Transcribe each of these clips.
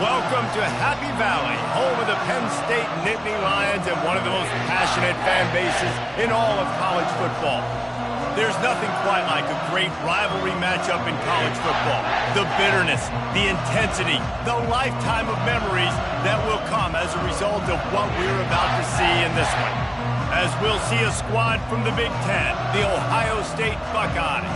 Welcome to Happy Valley, home of the Penn State Nittany Lions and one of the most passionate fan bases in all of college football. There's nothing quite like a great rivalry matchup in college football. The bitterness, the intensity, the lifetime of memories that will come as a result of what we're about to see in this one. As we'll see a squad from the Big Ten, the Ohio State Buckeyes,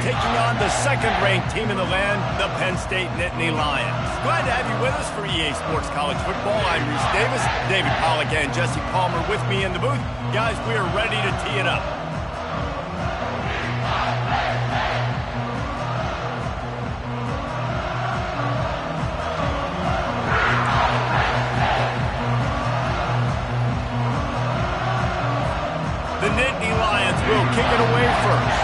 taking on the second-ranked team in the land, the Penn State Nittany Lions. Glad to have you with us for EA Sports College Football. I'm Reese Davis, David Pollack and Jesse Palmer with me in the booth. Guys, we are ready to tee it up. The Nittany Lions will kick it away first.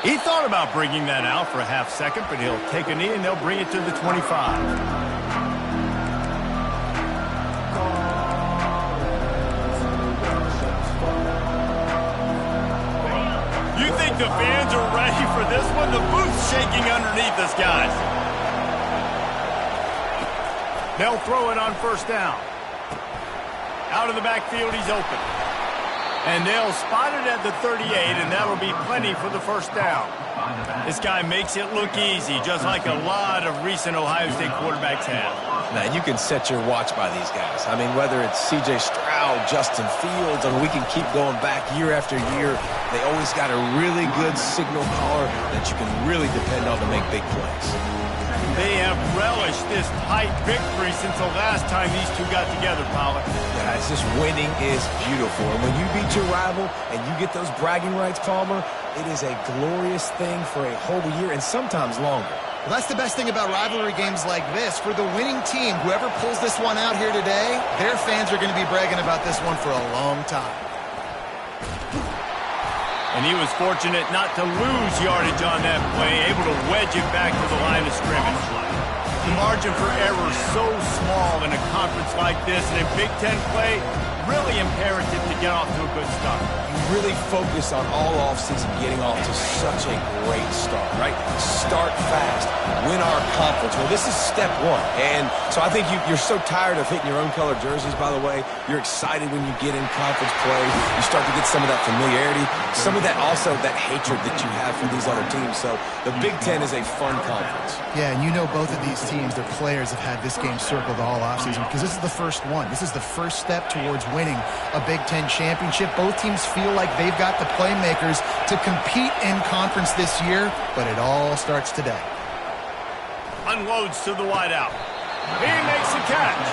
He thought about bringing that out for a half second, but he'll take a knee and they'll bring it to the 25. You think the fans are ready for this one? The booth's shaking underneath us, guys. They'll throw it on first down. Out of the backfield, he's open. And they'll spot it at the 38, and that'll be plenty for the first down. This guy makes it look easy, just like a lot of recent Ohio State quarterbacks have. Now, you can set your watch by these guys. I mean, whether it's C.J. Stroud, Justin Fields, I mean, we can keep going back year after year. They always got a really good signal caller that you can really depend on to make big plays. They have relished this tight victory since the last time these two got together, Pollack. Yeah, it's just winning is beautiful. And when you beat your rival and you get those bragging rights, Palmer, it is a glorious thing for a whole year and sometimes longer. Well, that's the best thing about rivalry games like this. For the winning team, whoever pulls this one out here today, their fans are going to be bragging about this one for a long time. And he was fortunate not to lose yardage on that play, able to wedge it back to the line of scrimmage. The margin for error is so small in a conference like this, and in Big Ten play, really imperative to get off to a good start. You really focus on all offseason getting off to such a great start, right? Start fast, win our conference. Well, this is step one. And so I think you're so tired of hitting your own color jerseys, by the way. You're excited when you get in conference play. You start to get some of that familiarity, some of that also that hatred that you have for these other teams. So the Big Ten is a fun conference. Yeah, and you know both of these teams, their players have had this game circled all offseason because this is the first one. This is the first step towards winning a Big Ten championship. Both teams feel like they've got the playmakers to compete in conference this year, but it all starts today. Unloads to the wideout. He makes the catch.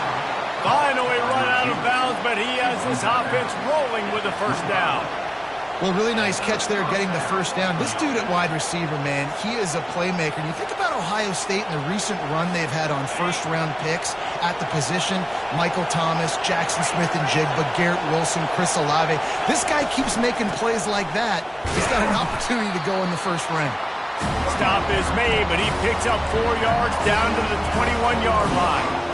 Finally run out of bounds, but he has this offense rolling with a first down. Well, really nice catch there getting the first down. This dude at wide receiver, man, he is a playmaker. And you think about Ohio State and the recent run they've had on first-round picks at the position. Michael Thomas, Jackson Smith-Njigba, Garrett Wilson, Chris Olave. This guy keeps making plays like that. He's got an opportunity to go in the first round. Stop is made, but he picks up 4 yards down to the 21-yard line.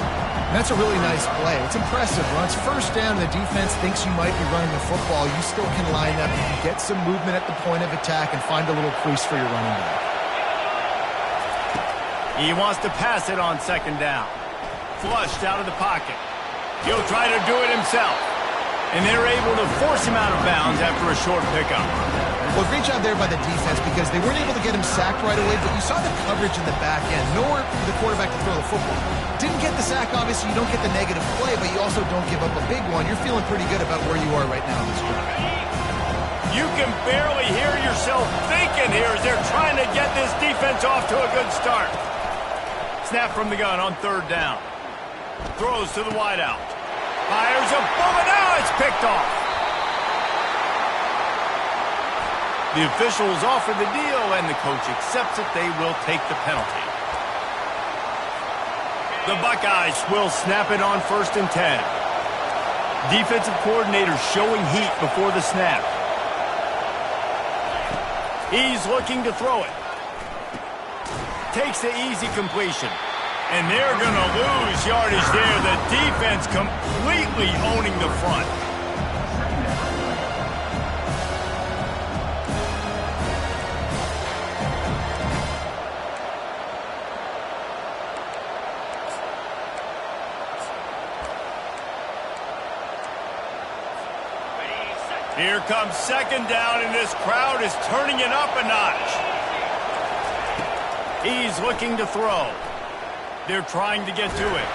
That's a really nice play. It's impressive. When it's first down, the defense thinks you might be running the football. You still can line up, you can get some movement at the point of attack and find a little crease for your running back. He wants to pass it on second down. Flushed out of the pocket. He'll try to do it himself. And they're able to force him out of bounds after a short pickup. Well, great job there by the defense because they weren't able to get him sacked right away, but you saw the coverage in the back end. Nowhere for the quarterback to throw the football. Didn't get the sack, obviously. You don't get the negative play, but you also don't give up a big one. You're feeling pretty good about where you are right now in this drive. You can barely hear yourself thinking here as they're trying to get this defense off to a good start. Snap from the gun on third down. Throws to the wideout. Fires a bullet. Now it's picked off. The officials offer the deal, and the coach accepts it. They will take the penalty. The Buckeyes will snap it on 1st and 10. Defensive coordinator showing heat before the snap. He's looking to throw it. Takes the easy completion. And they're going to lose yardage there. The defense completely owning the front. comes second down, and this crowd is turning it up a notch. He's looking to throw. They're trying to get to it.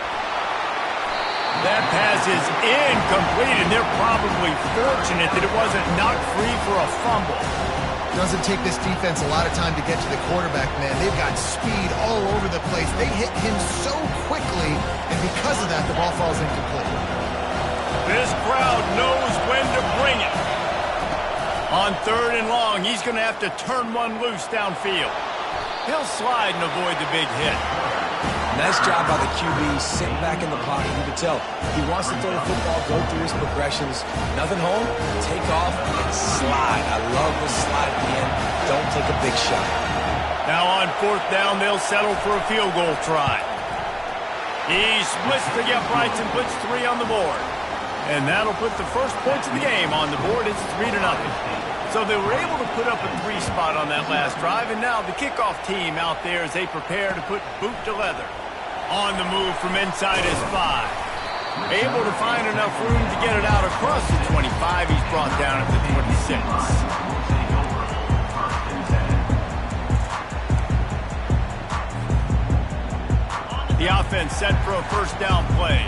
That pass is incomplete, and they're probably fortunate that it wasn't knocked free for a fumble. Doesn't take this defense a lot of time to get to the quarterback, man. They've got speed all over the place. They hit him so quickly, and because of that, the ball falls incomplete. This crowd knows when to bring it. On 3rd and long, he's going to have to turn one loose downfield. He'll slide and avoid the big hit. Nice job by the QB, sitting back in the pocket. You can tell he wants to throw the football, go through his progressions. Nothing home, take off, and slide. I love the slide at the end. Don't take a big shot. Now on 4th down, they'll settle for a field goal try. He splits the uprights and puts 3 on the board. And that'll put the first points of the game on the board. It's 3-0. So they were able to put up a 3 spot on that last drive, and now the kickoff team out there as they prepare to put boot to leather. On the move from inside his 5. Able to find enough room to get it out across the 25. He's brought down at the 26. The offense set for a first down play.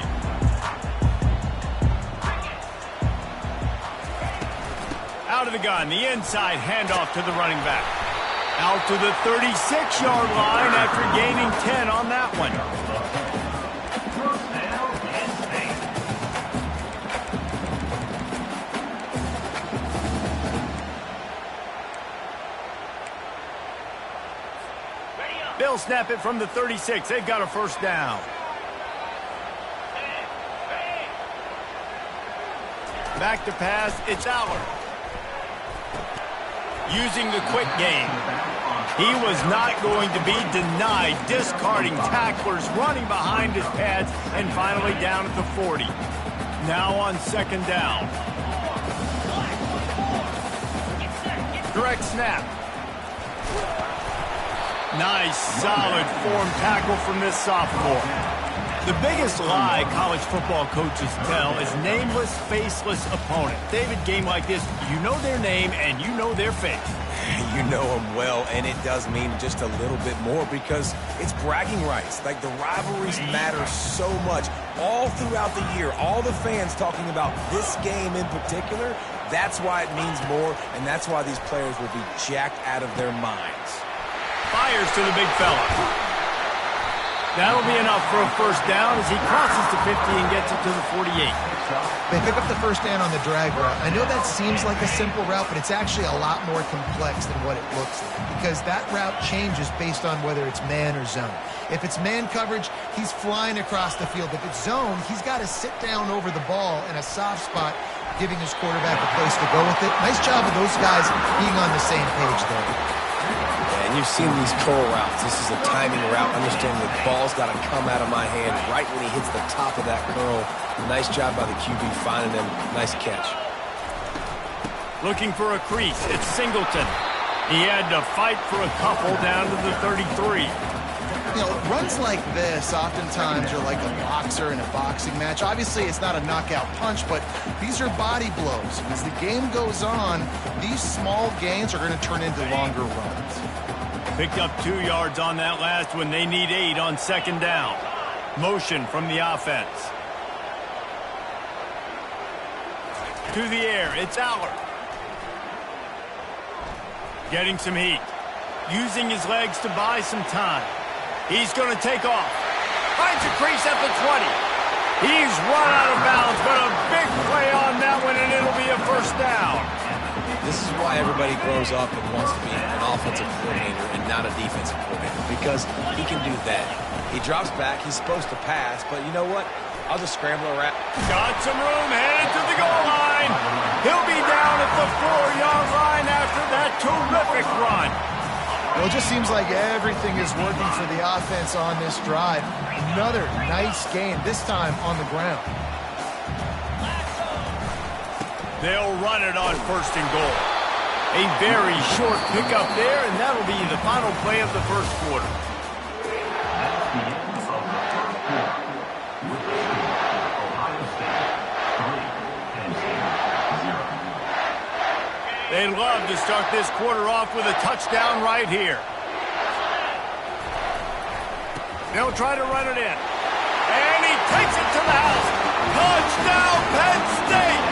Out of the gun, the inside handoff to the running back. Out to the 36-yard line after gaining 10 on that one. They'll snap it from the 36. They've got a first down. Back to pass, it's Allard. Using the quick game. He was not going to be denied, discarding tacklers, running behind his pads, and finally down at the 40. Now on 2nd down. Direct snap. Nice, solid form tackle from this sophomore. The biggest lie college football coaches tell is nameless, faceless opponent. David, game like this, you know their name and you know their face. You know them well, and it does mean just a little bit more because it's bragging rights. Like, the rivalries matter so much all throughout the year. All the fans talking about this game in particular, that's why it means more, and that's why these players will be jacked out of their minds. Fires to the big fella. That'll be enough for a first down as he crosses the 50 and gets it to the 48. They pick up the first down on the drag route. I know that seems like a simple route, but it's actually a lot more complex than what it looks like because that route changes based on whether it's man or zone. If it's man coverage, he's flying across the field. If it's zone, he's got to sit down over the ball in a soft spot, giving his quarterback a place to go with it. Nice job of those guys being on the same page there. And you've seen these curl routes. This is a timing route. Understand the ball's got to come out of my hand right when he hits the top of that curl. Nice job by the QB finding him. Nice catch. Looking for a crease. It's Singleton. He had to fight for a couple down to the 33. You know, runs like this oftentimes are like a boxer in a boxing match. Obviously, it's not a knockout punch, but these are body blows. As the game goes on, these small gains are going to turn into longer runs. Picked up 2 yards on that last one. They need 8 on 2nd down. Motion from the offense. To the air, it's Allard. Getting some heat. Using his legs to buy some time. He's going to take off. Finds a crease at the 20. He's run out of bounds, but a big play on that one, and it'll be a first down. This is why everybody grows up and wants to be an offensive coordinator and not a defensive coordinator, because he can do that. He drops back. He's supposed to pass, but you know what? I'll just scramble around. Got some room, headed to the goal line. He'll be down at the 4-yard line after that terrific run. Well, it just seems like everything is working for the offense on this drive. Another nice game, this time on the ground. They'll run it on 1st and goal. A very short pickup there, and that'll be the final play of the first quarter. They'd love to start this quarter off with a touchdown right here. They'll try to run it in. And he takes it to the house. Touchdown, Penn State!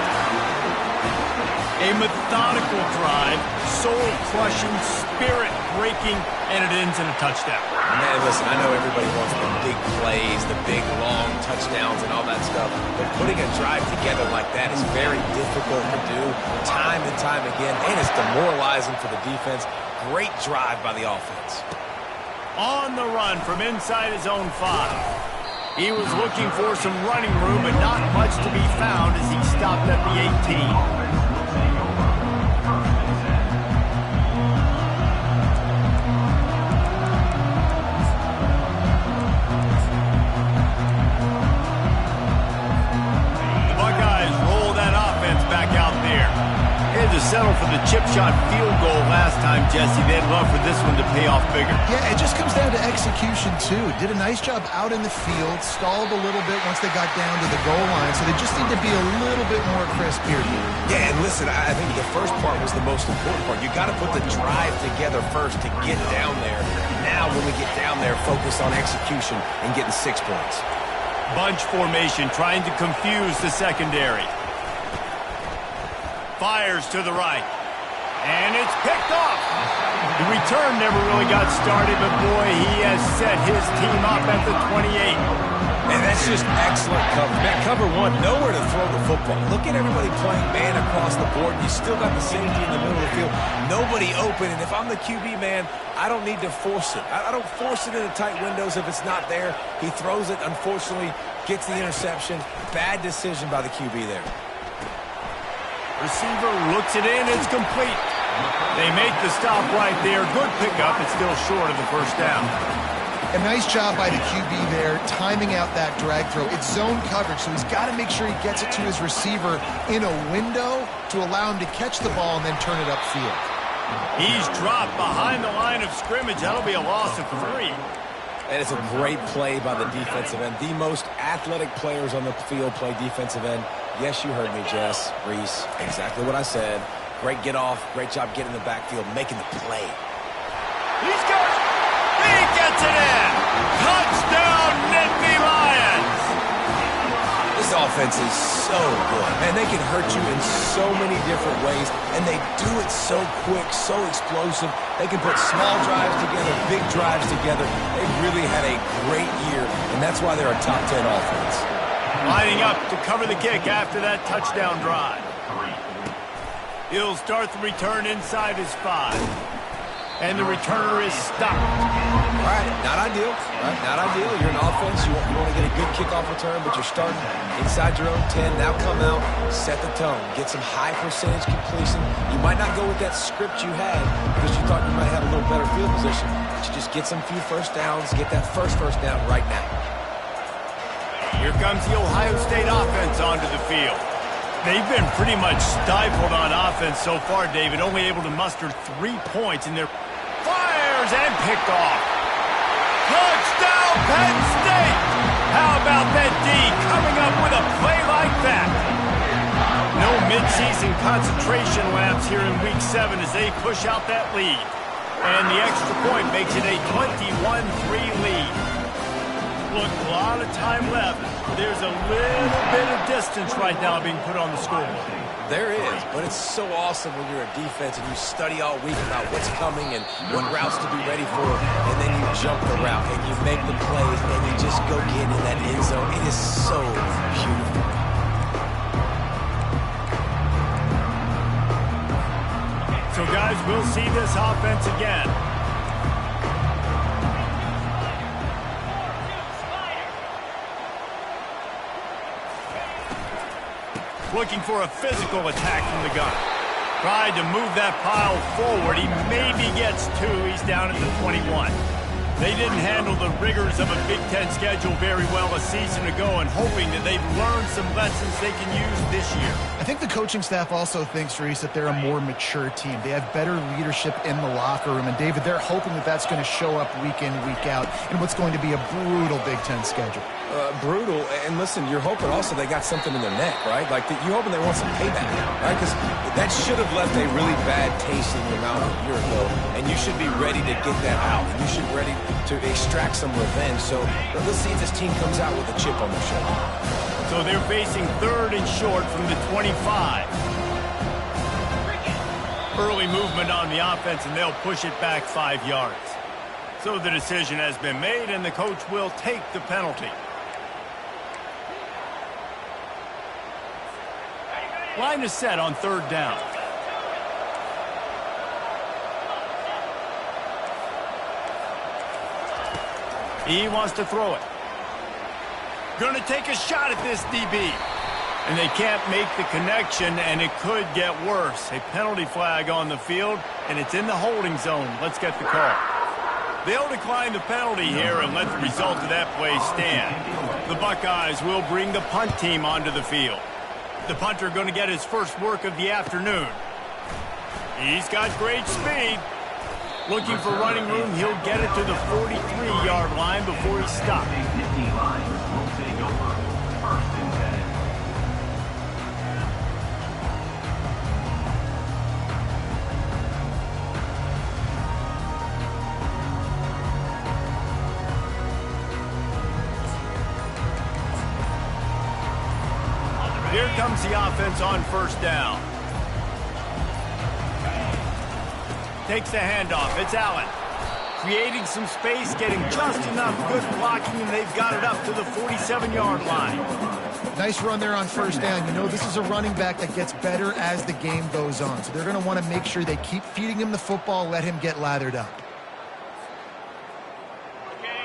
A methodical drive, soul-crushing, spirit-breaking, and it ends in a touchdown. Man, listen, I know everybody wants the big plays, the big, long touchdowns and all that stuff, but putting a drive together like that is very difficult to do time and time again, and it's demoralizing for the defense. Great drive by the offense. On the run from inside his own 5. He was looking for some running room, but not much to be found as he stopped at the 18. To settle for the chip shot field goal last time, Jesse. They'd love for this one to pay off bigger. Yeah, it just comes down to execution, too. Did a nice job out in the field, stalled a little bit once they got down to the goal line, so they just need to be a little bit more crisp here. Yeah, and listen, I think the first part was the most important part. You got to put the drive together first to get down there. Now, when we get down there, focus on execution and getting 6 points. Bunch formation, trying to confuse the secondary. Fires to the right. And it's picked off. The return never really got started, but boy, he has set his team up at the 28. And that's just excellent cover. That cover 1, nowhere to throw the football. Look at everybody playing man across the board. You still got the safety in the middle of the field. Nobody open. And if I'm the QB, man, I don't need to force it. I don't force it into tight windows if it's not there. He throws it, unfortunately, gets the interception. Bad decision by the QB there. Receiver looks it in. It's complete. They make the stop right there. Good pickup. It's still short of the first down. A nice job by the QB there, timing out that drag throw. It's zone coverage, so he's got to make sure he gets it to his receiver in a window to allow him to catch the ball and then turn it upfield. He's dropped behind the line of scrimmage. That'll be a loss of 3. And it's a great play by the defensive end. The most athletic players on the field play defensive end. Yes, you heard me, Jess, Reese. Exactly what I said. Great get off. Great job getting in the backfield, making the play. He's got it. He gets it in. Touchdown, Nittany Lions. This offense is so good. Man, they can hurt you in so many different ways, and they do it so quick, so explosive. They can put small drives together, big drives together. They really had a great year, and that's why they're a top 10 offense. Lining up to cover the kick after that touchdown drive. He'll start the return inside his 5. And the returner is stopped. All right, not ideal. Right? Not ideal. You're an offense. You want to get a good kickoff return, but you're starting inside your own 10. Now come out, set the tone, get some high percentage completion. You might not go with that script you had because you thought you might have a little better field position, but you just get some few first downs, get that first down right now. Here comes the Ohio State offense onto the field. They've been pretty much stifled on offense so far, David, only able to muster 3 points in their fires and picked off. Touchdown, Penn State! How about that D coming up with a play like that? No midseason concentration laps here in Week 7 as they push out that lead. And the extra point makes it a 21-3 lead. Look, a lot of time left. There's a little bit of distance right now being put on the scoreboard. There is, but it's so awesome when you're a defense and you study all week about what's coming and what routes to be ready for, and then you jump the route and you make the plays and you just go get in that end zone. It is so beautiful. So, guys, we'll see this offense again. Looking for a physical attack from the gun. Tried to move that pile forward. He maybe gets 2. He's down at the 21. They didn't handle the rigors of a Big Ten schedule very well a season ago, and hoping that they've learned some lessons they can use this year. I think the coaching staff also thinks, Reese, that they're a more mature team. They have better leadership in the locker room, and David, they're hoping that that's going to show up week in, week out in what's going to be a brutal Big Ten schedule. Brutal, and listen, you're hoping also they got something in their neck, right? Like, you're hoping they want some payback, right? Because that should have left a really bad taste in your mouth a year ago, and you should be ready to get that out. You should be ready to extract some revenge. So let's see if this team comes out with a chip on their shoulder. So they're facing 3rd and short from the 25. Early movement on the offense, and they'll push it back 5 yards. So the decision has been made, and the coach will take the penalty. Line is set on 3rd down. He wants to throw it. Going to take a shot at this DB. And they can't make the connection, and it could get worse. A penalty flag on the field, and it's in the holding zone. Let's get the call. They'll decline the penalty here and let the result of that play stand. The Buckeyes will bring the punt team onto the field. The punter going to get his first work of the afternoon. He's got great speed. Looking for running room, he'll get it to the 43-yard line before he stops. Here comes the offense on 1st down. Takes the handoff. It's Allen. Creating some space, getting just enough good blocking, and they've got it up to the 47-yard line. Nice run there on 1st down. You know, this is a running back that gets better as the game goes on. So they're going to want to make sure they keep feeding him the football, let him get lathered up.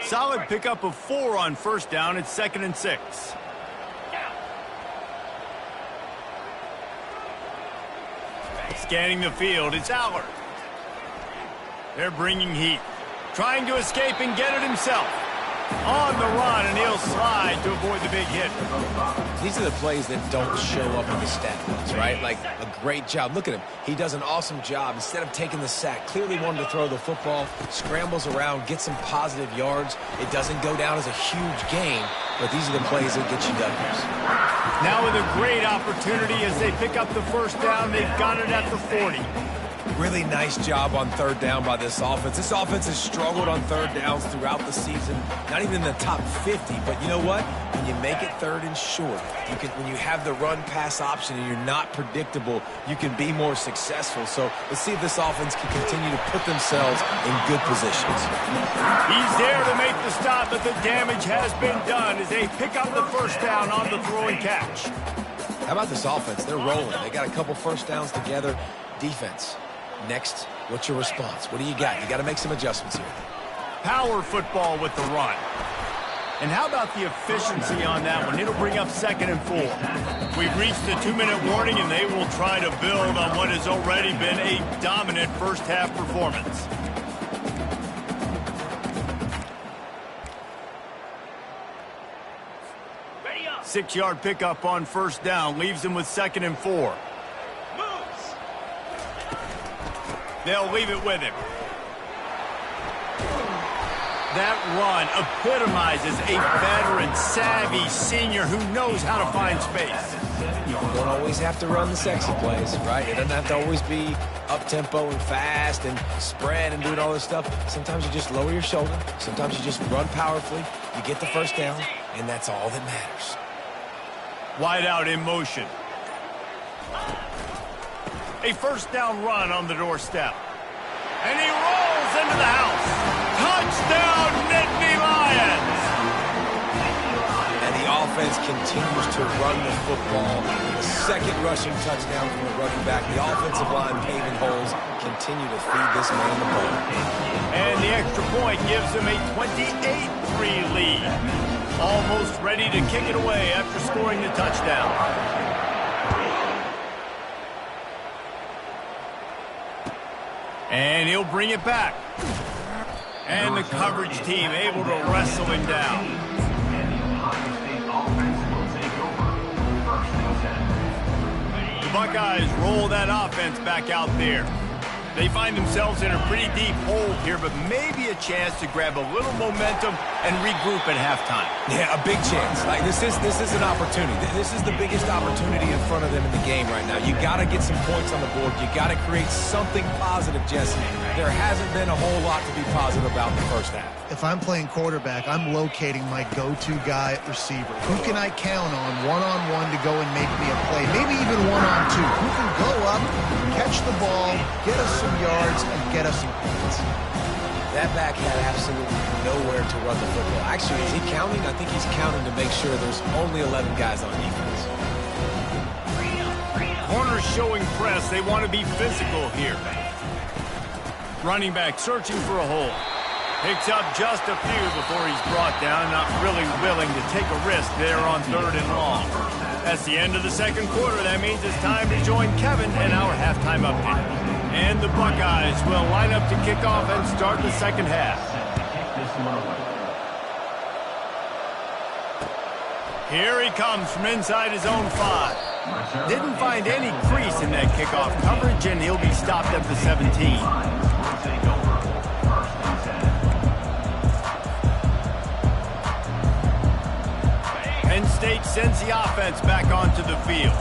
Solid pickup of 4 on 1st down. It's 2nd and 6. Scanning the field, it's Allard. They're bringing heat. Trying to escape and get it himself. On the run, and he'll slide to avoid the big hit. These are the plays that don't show up in the stat books, right? Like a great job. Look at him. He does an awesome job. Instead of taking the sack, clearly wanted to throw the football, scrambles around, get some positive yards. It doesn't go down as a huge gain, but these are the plays that get you W's. Now with a great opportunity as they pick up the 1st down, they've got it at the 40. Really nice job on 3rd down by this offense. This offense has struggled on 3rd downs throughout the season. Not even in the top 50, but you know what? When you make it 3rd and short, when you have the run-pass option and you're not predictable, you can be more successful. So let's see if this offense can continue to put themselves in good positions. He's there to make the stop, but the damage has been done as they pick up the 1st down on the throw and catch. How about this offense? They're rolling. They got a couple 1st downs together. Defense. Next, what's your response? What do you got? You got to make some adjustments here. Power football with the run. And how about the efficiency on that one? It'll bring up 2nd and 4. We've reached the 2-minute warning, and they will try to build on what has already been a dominant first-half performance. Ready up. 6-yard pickup on 1st down leaves them with 2nd and 4. They'll leave it with him. That run epitomizes a veteran, savvy senior who knows how to find space. You don't always have to run the sexy plays, right? It doesn't have to always be up-tempo and fast and spread and doing all this stuff. Sometimes you just lower your shoulder. Sometimes you just run powerfully. You get the 1st down, and that's all that matters. Wide out in motion. A 1st down run on the doorstep. And he rolls into the house. Touchdown, Nittany Lions! And the offense continues to run the football. The 2nd rushing touchdown from the running back. The offensive line paving holes. Continue to feed this man the ball. And the extra point gives them a 28-3 lead. Almost ready to kick it away after scoring the touchdown. And he'll bring it back. And the coverage team able to wrestle him down. The Buckeyes roll that offense back out there. They find themselves in a pretty deep hole here, but maybe a chance to grab a little momentum and regroup at halftime. Yeah, a big chance. Like this is an opportunity. This is the biggest opportunity in front of them in the game right now. You got to get some points on the board. You got to create something positive, Jesse. There hasn't been a whole lot to be positive about in the first half. If I'm playing quarterback, I'm locating my go-to guy at receiver. Who can I count on one-on-one to go and make me a play? Maybe even one-on-two. Who can go up, catch the ball, get us some yards, and get us some points? That back had absolutely nowhere to run the football. Actually, is he counting? I think he's counting to make sure there's only 11 guys on defense. Corners showing press. They want to be physical here. Running back searching for a hole. Picks up just a few before he's brought down. Not really willing to take a risk there on 3rd and long. That's the end of the second quarter. That means it's time to join Kevin in our halftime update. And the Buckeyes will line up to kick off and start the second half. Here he comes from inside his own 5. Didn't find any crease in that kickoff coverage, and he'll be stopped at the 17. Penn State sends the offense back onto the field.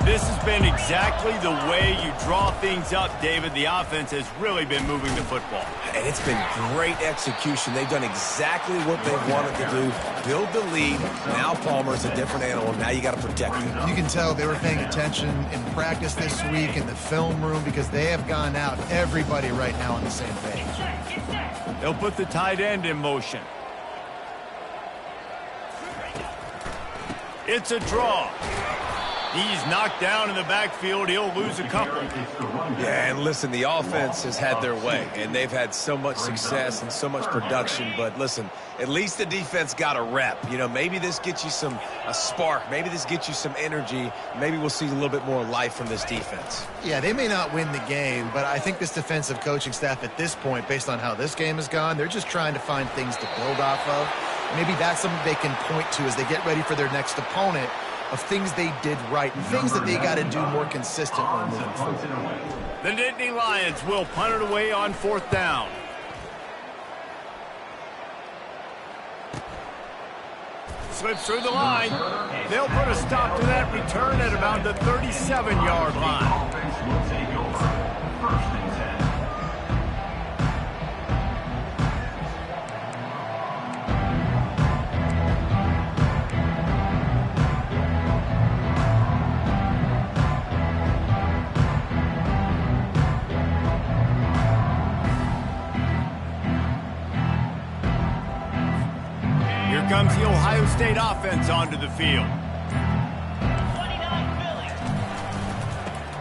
This has been exactly the way you draw things up, David. The offense has really been moving the football. And it's been great execution. They've done exactly what they wanted to do. Build the lead. Now Palmer's a different animal. Now you got to protect him. You can tell they were paying attention in practice this week in the film room because they have gone out, everybody right now on the same page. They'll put the tight end in motion. It's a draw. He's knocked down in the backfield. He'll lose a couple. Yeah, and listen, the offense has had their way, and they've had so much success and so much production. But listen, at least the defense got a rep. You know, maybe this gets you a spark. Maybe this gets you some energy. Maybe we'll see a little bit more life from this defense. Yeah, they may not win the game, but I think this defensive coaching staff at this point, based on how this game has gone, they're just trying to find things to build off of. Maybe that's something they can point to as they get ready for their next opponent, of things they did right and things that they got to do more consistently moving forward. The Nittany Lions will punt it away on 4th down. Slips through the line. They'll put a stop to that return at about the 37-yard line. Comes the Ohio State offense onto the field.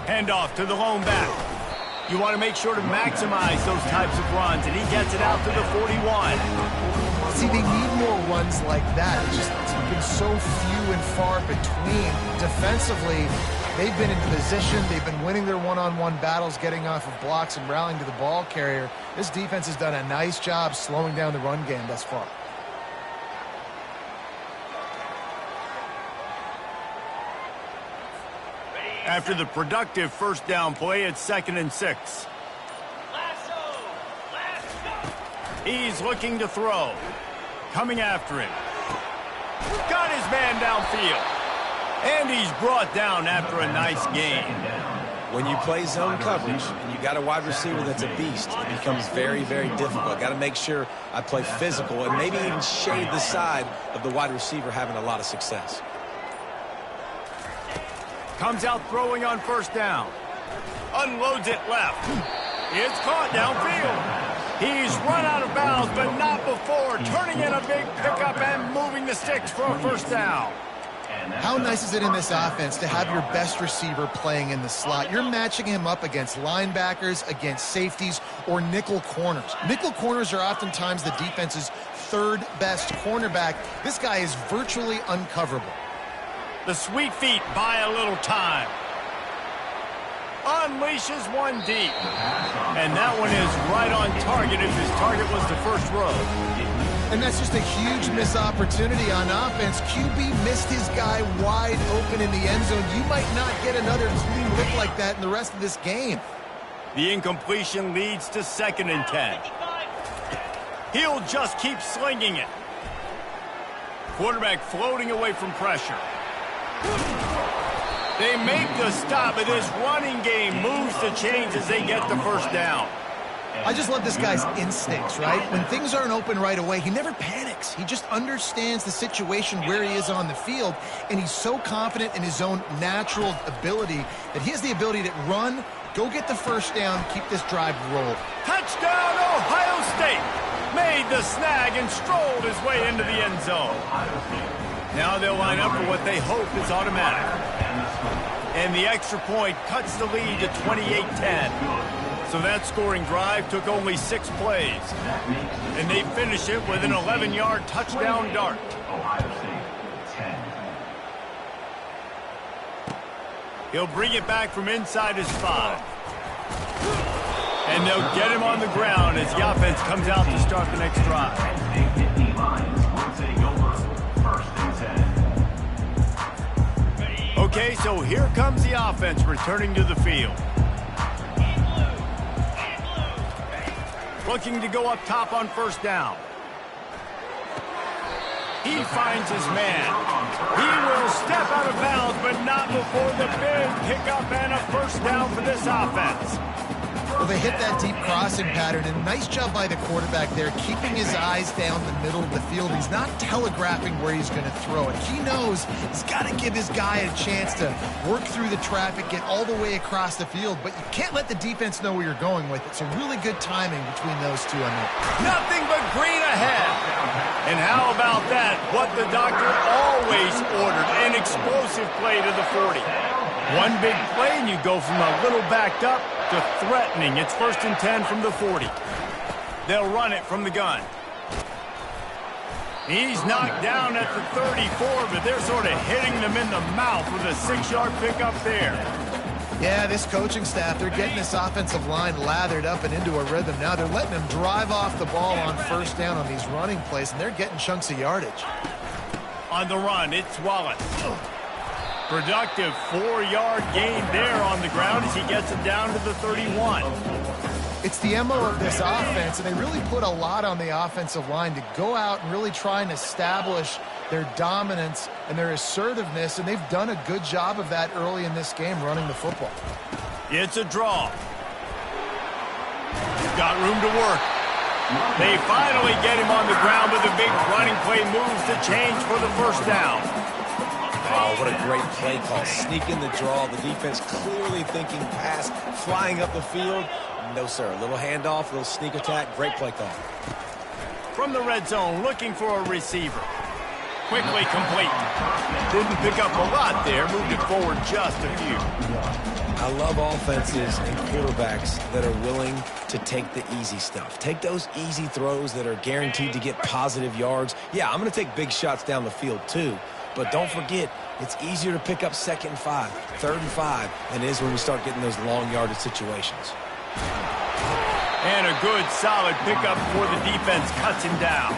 Handoff to the lone back. You want to make sure to maximize those types of runs, and he gets it out to the 41. See, they need more runs like that. It's just been so few and far between. Defensively, they've been in position. They've been winning their one-on-one battles, getting off of blocks and rallying to the ball carrier. This defense has done a nice job slowing down the run game thus far. After the productive first down play, it's 2nd and 6. He's looking to throw. Coming after him. Got his man downfield. And he's brought down after a nice gain. When you play zone coverage and you got a wide receiver that's a beast, it becomes very, very difficult. Got to make sure I play physical and maybe even shade the side of the wide receiver having a lot of success. Comes out throwing on 1st down. Unloads it left. It's caught downfield. He's run out of bounds, but not before. Turning in a big pickup and moving the sticks for a 1st down. How nice is it in this offense to have your best receiver playing in the slot? You're matching him up against linebackers, against safeties, or nickel corners. Nickel corners are oftentimes the defense's 3rd best cornerback. This guy is virtually uncoverable. The sweet feet buy a little time. unleashes one deep. And that one is right on target if his target was the first row. And that's just a huge missed opportunity on offense. QB missed his guy wide open in the end zone. You might not get another clean look like that in the rest of this game. The incompletion leads to 2nd and 10. He'll just keep slinging it. Quarterback floating away from pressure. They make the stop, but this running game moves the chains as they get the first down. I just love this guy's instincts, right? When things aren't open right away, he never panics. He just understands the situation where he is on the field, and he's so confident in his own natural ability that he has the ability to run, go get the first down, keep this drive rolling. Touchdown, Ohio State! Made the snag and strolled his way into the end zone. Now they'll line up for what they hope is automatic. And the extra point cuts the lead to 28-10. So that scoring drive took only 6 plays. And they finish it with an 11-yard touchdown dart. He'll bring it back from inside his 5. And they'll get him on the ground as the offense comes out to start the next drive. Okay, so here comes the offense returning to the field. Looking to go up top on first down. He finds his man. He will step out of bounds, but not before the big pickup and a first down for this offense. Well, they hit that deep crossing pattern, and nice job by the quarterback there, keeping his eyes down the middle of the field. He's not telegraphing where he's going to throw it. He knows he's got to give his guy a chance to work through the traffic, get all the way across the field, but you can't let the defense know where you're going with it. So really good timing between those two. Nothing but green ahead. And how about that? What the doctor always ordered, an explosive play to the 40. One big play and you go from a little backed up to threatening. It's 1st and 10 from the 40. They'll run it from the gun. He's knocked down at the 34, but they're sort of hitting them in the mouth with a 6-yard pickup there. Yeah, this coaching staff, they're getting this offensive line lathered up and into a rhythm. Now they're letting them drive off the ball on first down on these running plays, and they're getting chunks of yardage. On the run, it's Wallace. Productive 4-yard gain there on the ground as he gets it down to the 31. It's the MO of this offense, and they really put a lot on the offensive line to go out and really try and establish their dominance and their assertiveness, and they've done a good job of that early in this game running the football. It's a draw. Got room to work. They finally get him on the ground, but the big running play moves the chains for the first down. Oh, what a great play call. Sneaking the draw. The defense clearly thinking pass, flying up the field. No, sir. A little handoff, a little sneak attack. Great play call. From the red zone, looking for a receiver. Quickly complete. Didn't pick up a lot there. Moved it forward just a few. I love offenses and quarterbacks that are willing to take the easy stuff. Take those easy throws that are guaranteed to get positive yards. Yeah, I'm going to take big shots down the field too. But don't forget, it's easier to pick up 2nd and 5, 3rd and 5 than it is when we start getting those long yardage situations. And a good, solid pickup before the defense cuts him down.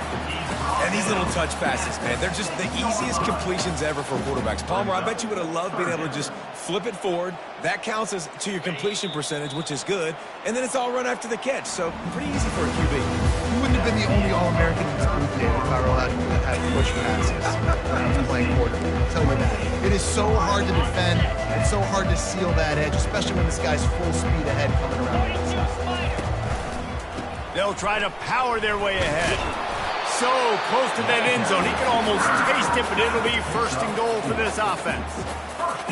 And these little touch passes, man, they're just the easiest completions ever for quarterbacks. Palmer, I bet you would have loved being able to just flip it forward. That counts as to your completion percentage, which is good. And then it's all run after the catch, so pretty easy for a QB. You wouldn't have been the only All-American in this group, David, if I were allowed to have push passes when I was playing quarterback. I'll tell you that. It is so hard to defend. It's so hard to seal that edge, especially when this guy's full speed ahead coming around the inside. They'll try to power their way ahead. So close to that end zone, he can almost taste it, but it'll be 1st and goal for this offense.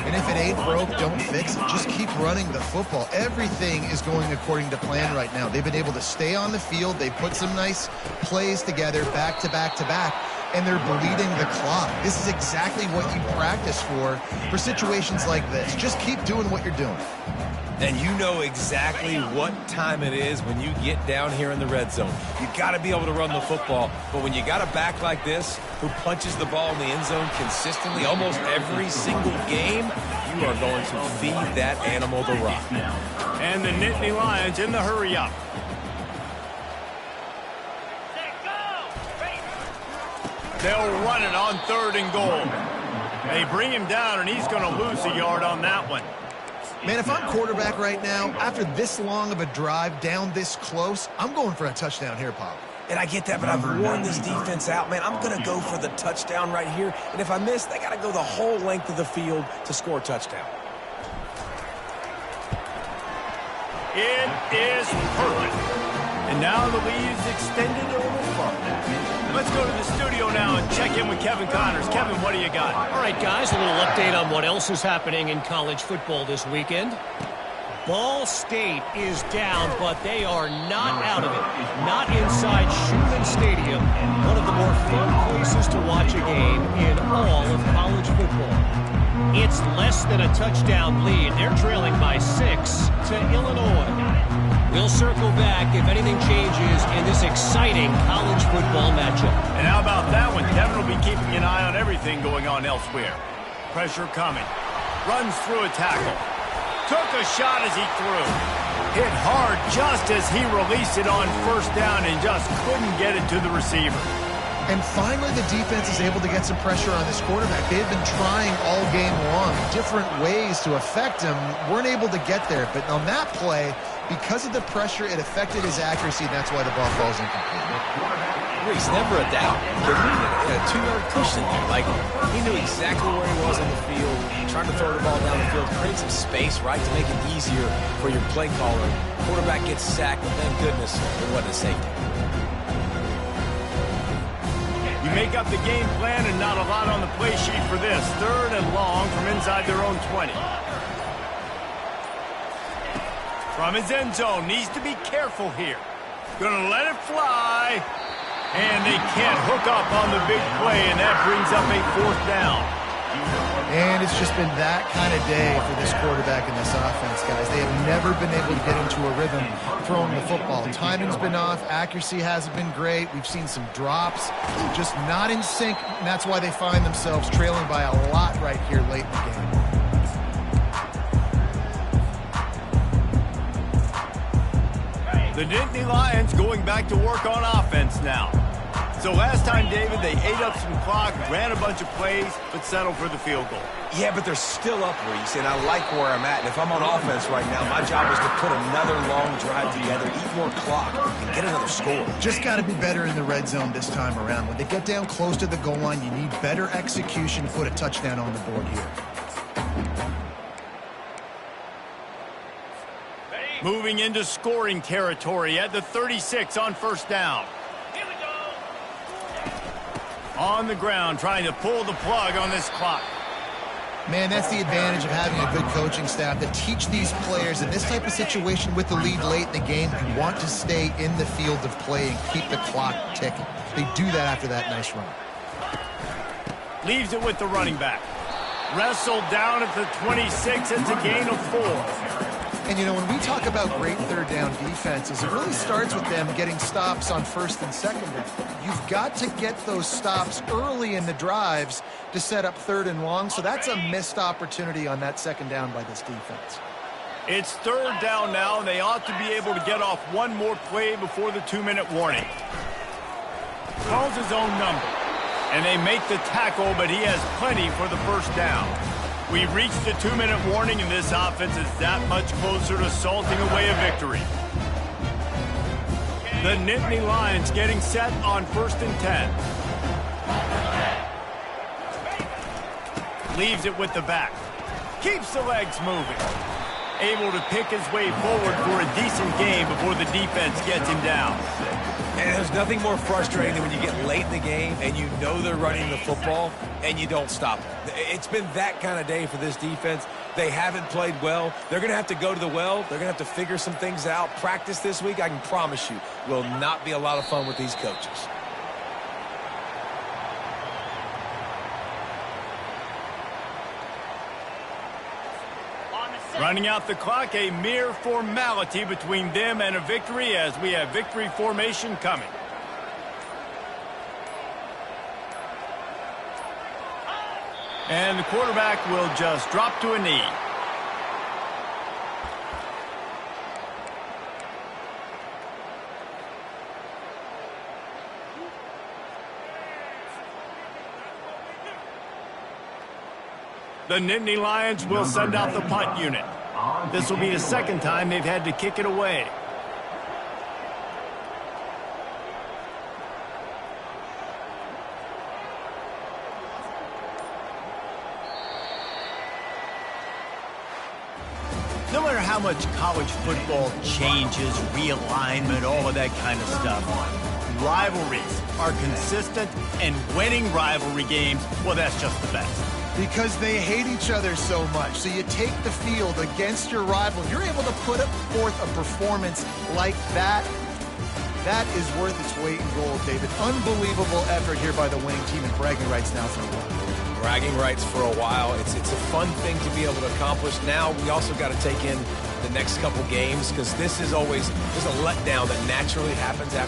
And if it ain't broke, don't fix it. Just keep running the football. Everything is going according to plan right now. They've been able to stay on the field. They put some nice plays together back to back to back, and they're bleeding the clock. This is exactly what you practice for situations like this. Just keep doing what you're doing. And you know exactly what time it is when you get down here in the red zone. You got to be able to run the football, but when you got a back like this who punches the ball in the end zone consistently almost every single game, you are going to feed that animal the rock. And the Nittany Lions in the hurry-up. They'll run it on 3rd and goal. They bring him down, and he's going to lose a yard on that one. Man, if I'm quarterback right now, after this long of a drive down this close, I'm going for a touchdown here, Pop. And I get that, but I've worn this defense out, man. I'm going to go for the touchdown right here. And if I miss, they got to go the whole length of the field to score a touchdown. It is perfect. And now the lead is extended a little further. Let's go to the studio now and check in with Kevin Connors. Kevin, what do you got? All right, guys, a little update on what else is happening in college football this weekend. Ball State is down, but they are not out of it. Not inside Schumann Stadium, one of the more fun places to watch a game in all of college football. It's less than a touchdown lead. They're trailing by 6 to Illinois. We'll circle back if anything changes in this exciting college football matchup. And how about that one? Kevin will be keeping an eye on everything going on elsewhere. Pressure coming. Runs through a tackle. Took a shot as he threw. Hit hard just as he released it on 1st down and just couldn't get it to the receiver. And finally, the defense is able to get some pressure on this quarterback. They've been trying all game long, different ways to affect him. Weren't able to get there. But on that play, because of the pressure, it affected his accuracy, and that's why the ball falls incomplete. Reese, never a doubt. But he had a 2-yard cushion there. Like, he knew exactly where he was on the field, trying to throw the ball down the field, create some space, right, to make it easier for your play caller. Quarterback gets sacked, but thank goodness it wasn't a safety. You make up the game plan and not a lot on the play sheet for this. 3rd and long from inside their own 20. From his end zone, needs to be careful here. Gonna let it fly. And they can't hook up on the big play, and that brings up a 4th down. And it's just been that kind of day for this quarterback in this offense, guys. They have never been able to get into a rhythm throwing the football. Timing's been off. Accuracy hasn't been great. We've seen some drops, just not in sync, and that's why they find themselves trailing by a lot right here late in the game. The Nittany Lions going back to work on offense now. So last time, David, they ate up some clock, ran a bunch of plays, but settled for the field goal. Yeah, but they're still up, Reese, and I like where I'm at. And if I'm on offense right now, my job is to put another long drive together, eat more clock, and get another score. Just got to be better in the red zone this time around. When they get down close to the goal line, you need better execution to put a touchdown on the board here. Moving into scoring territory at the 36 on 1st down. Here we go. On the ground, trying to pull the plug on this clock. Man, that's the advantage of having a good coaching staff that teach these players in this type of situation with the lead late in the game, you want to stay in the field of play and keep the clock ticking. They do that after that nice run. Leaves it with the running back. Wrestled down at the 26. It's a gain of 4. And, you know, when we talk about great 3rd down defenses, it really starts with them getting stops on 1st and 2nd down. You've got to get those stops early in the drives to set up 3rd and long, so that's a missed opportunity on that 2nd down by this defense. It's 3rd down now, and they ought to be able to get off one more play before the 2-minute warning. Calls his own number, and they make the tackle, but he has plenty for the 1st down. We've reached the 2-minute warning, and this offense is that much closer to salting away a victory. The Nittany Lions getting set on 1st and 10. Leaves it with the back. Keeps the legs moving. Able to pick his way forward for a decent game before the defense gets him down. And there's nothing more frustrating than when you get late in the game and you know they're running the football and you don't stop them. It's been that kind of day for this defense. They haven't played well. They're going to have to go to the well. They're going to have to figure some things out. Practice this week, I can promise you, will not be a lot of fun with these coaches. Running out the clock, a mere formality between them and a victory as we have victory formation coming. And the quarterback will just drop to a knee. The Nittany Lions will send out the punt unit. This will be the second time they've had to kick it away. No matter how much college football changes, realignment, all of that kind of stuff, rivalries are consistent, and winning rivalry games, well, that's just the best. Because they hate each other so much. So you take the field against your rival. You're able to put forth a performance like that. That is worth its weight in gold, David. Unbelievable effort here by the winning team, and bragging rights now for a while. Bragging rights for a while. It's a fun thing to be able to accomplish. Now we also got to take in the next couple games, because this is always, there's a letdown that naturally happens after